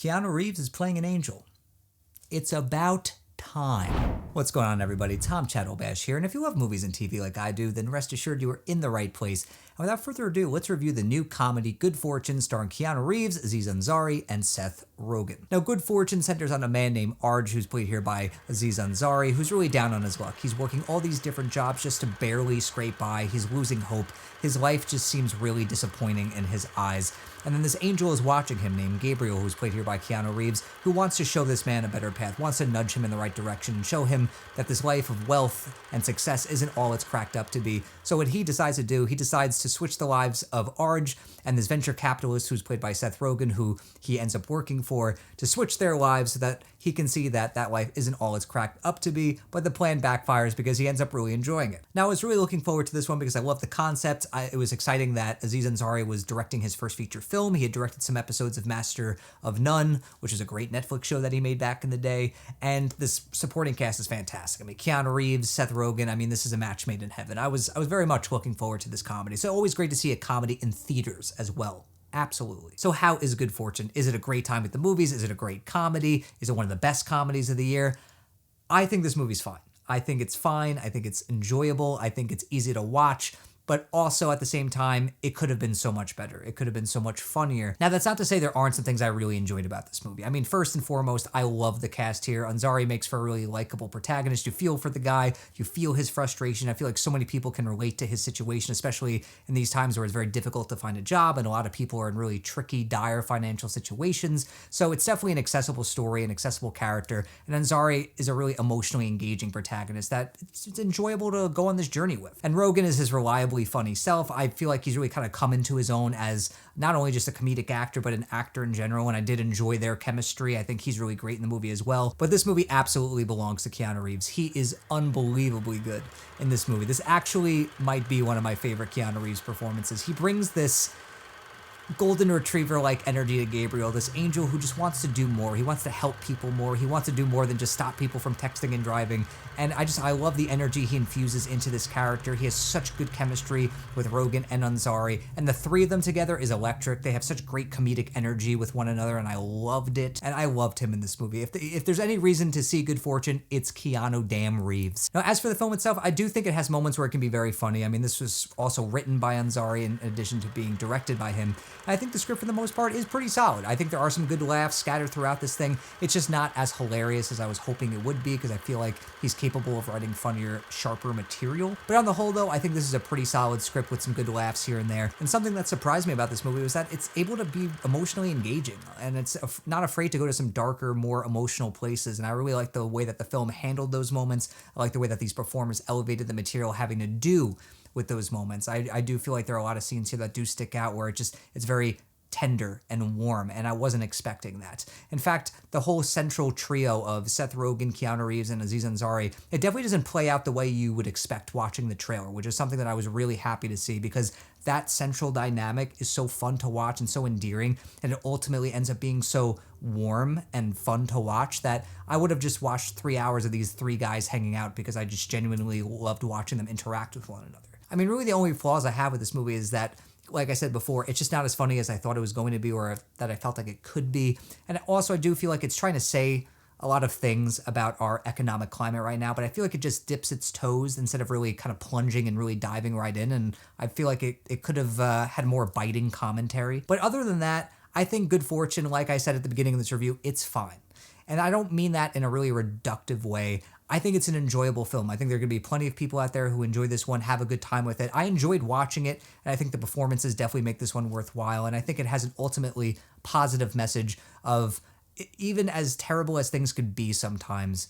Keanu Reeves is playing an angel. It's about time. What's going on, everybody? Tom Chattelbash here, and if you love movies and TV like I do, then rest assured you are in the right place. And without further ado, let's review the new comedy Good Fortune starring Keanu Reeves, Aziz Ansari, and Seth Rogen. Now, Good Fortune centers on a man named Arj, who's played here by Aziz Ansari, who's really down on his luck. He's working all these different jobs just to barely scrape by. He's losing hope. His life just seems really disappointing in his eyes. And then this angel is watching him named Gabriel, who's played here by Keanu Reeves, who wants to show this man a better path, wants to nudge him in the right direction and show him that this life of wealth and success isn't all it's cracked up to be. So what he decides to do, he decides to switch the lives of Arj and this venture capitalist who's played by Seth Rogen, who he ends up working for, to switch their lives so that he can see that that life isn't all it's cracked up to be, but the plan backfires because he ends up really enjoying it. Now, I was really looking forward to this one because I love the concept. It was exciting that Aziz Ansari was directing his first feature film. He had directed some episodes of Master of None, which is a great Netflix show that he made back in the day, and this supporting cast is fantastic. I mean, Keanu Reeves, Seth Rogen, I mean, this is a match made in heaven. I was very much looking forward to this comedy, so always great to see a comedy in theaters as well. Absolutely. So how is Good Fortune? Is it a great time at the movies? Is it a great comedy? Is it one of the best comedies of the year? I think this movie's fine. I think it's fine. I think it's enjoyable. I think it's easy to watch. But also at the same time, it could have been so much better. It could have been so much funnier. Now, that's not to say there aren't some things I really enjoyed about this movie. I mean, first and foremost, I love the cast here. Ansari makes for a really likable protagonist. You feel for the guy. You feel his frustration. I feel like so many people can relate to his situation, especially in these times where it's very difficult to find a job and a lot of people are in really tricky, dire financial situations. So it's definitely an accessible story, an accessible character. And Ansari is a really emotionally engaging protagonist that it's enjoyable to go on this journey with. And Rogen is his reliably funny self. I feel like he's really kind of come into his own as not only just a comedic actor, but an actor in general, and I did enjoy their chemistry. I think he's really great in the movie as well. But this movie absolutely belongs to Keanu Reeves. He is unbelievably good in this movie. This actually might be one of my favorite Keanu Reeves performances. He brings this golden retriever-like energy to Gabriel, this angel who just wants to do more. He wants to help people more. He wants to do more than just stop people from texting and driving. And I love the energy he infuses into this character. He has such good chemistry with Rogen and Ansari, and the three of them together is electric. They have such great comedic energy with one another, and I loved it. And I loved him in this movie. If there's any reason to see Good Fortune, it's Keanu damn Reeves. Now, as for the film itself, I do think it has moments where it can be very funny. I mean, this was also written by Ansari in addition to being directed by him. I think the script, for the most part, is pretty solid. I think there are some good laughs scattered throughout this thing. It's just not as hilarious as I was hoping it would be, because I feel like he's capable of writing funnier, sharper material. But on the whole, though, I think this is a pretty solid script with some good laughs here and there. And something that surprised me about this movie was that it's able to be emotionally engaging, and it's not afraid to go to some darker, more emotional places. And I really like the way that the film handled those moments. I like the way that these performers elevated the material having to do with those moments. I do feel like there are a lot of scenes here that do stick out where it's very tender and warm, and I wasn't expecting that. In fact, the whole central trio of Seth Rogen, Keanu Reeves, and Aziz Ansari, it definitely doesn't play out the way you would expect watching the trailer, which is something that I was really happy to see, because that central dynamic is so fun to watch and so endearing, and it ultimately ends up being so warm and fun to watch that I would have just watched 3 hours of these three guys hanging out because I just genuinely loved watching them interact with one another. I mean, really the only flaws I have with this movie is that, like I said before, it's just not as funny as I thought it was going to be, or that I felt like it could be. And also, I do feel like it's trying to say a lot of things about our economic climate right now, but I feel like it just dips its toes instead of really kind of plunging and really diving right in. And I feel like it could have had more biting commentary. But other than that, I think Good Fortune, like I said at the beginning of this review, it's fine. And I don't mean that in a really reductive way. I think it's an enjoyable film. I think there are going to be plenty of people out there who enjoy this one, have a good time with it. I enjoyed watching it, and I think the performances definitely make this one worthwhile, and I think it has an ultimately positive message of, even as terrible as things could be sometimes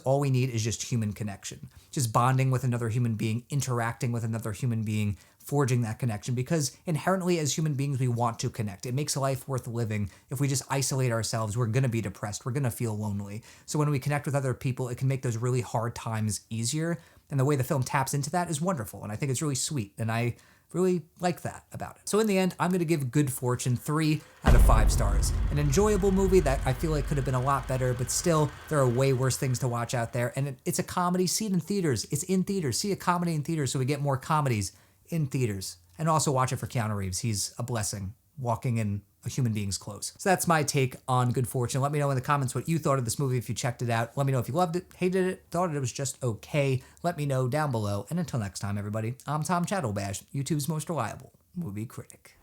all we need is just human connection. Just bonding with another human being, interacting with another human being, forging that connection, because inherently as human beings, we want to connect. It makes life worth living. If we just isolate ourselves, we're going to be depressed. We're going to feel lonely. So when we connect with other people, it can make those really hard times easier. And the way the film taps into that is wonderful. And I think it's really sweet. And I really like that about it. So in the end, I'm going to give Good Fortune 3 out of 5 stars. An enjoyable movie that I feel like could have been a lot better, but still, there are way worse things to watch out there. And it's a comedy. See it in theaters. It's in theaters. See a comedy in theaters so we get more comedies in theaters. And also watch it for Keanu Reeves. He's a blessing walking in a human being's clothes. So that's my take on Good Fortune. Let me know in the comments what you thought of this movie if you checked it out. Let me know if you loved it, hated it, thought it was just okay. Let me know down below. And until next time, everybody, I'm Tom Chattelbash, YouTube's most reliable movie critic.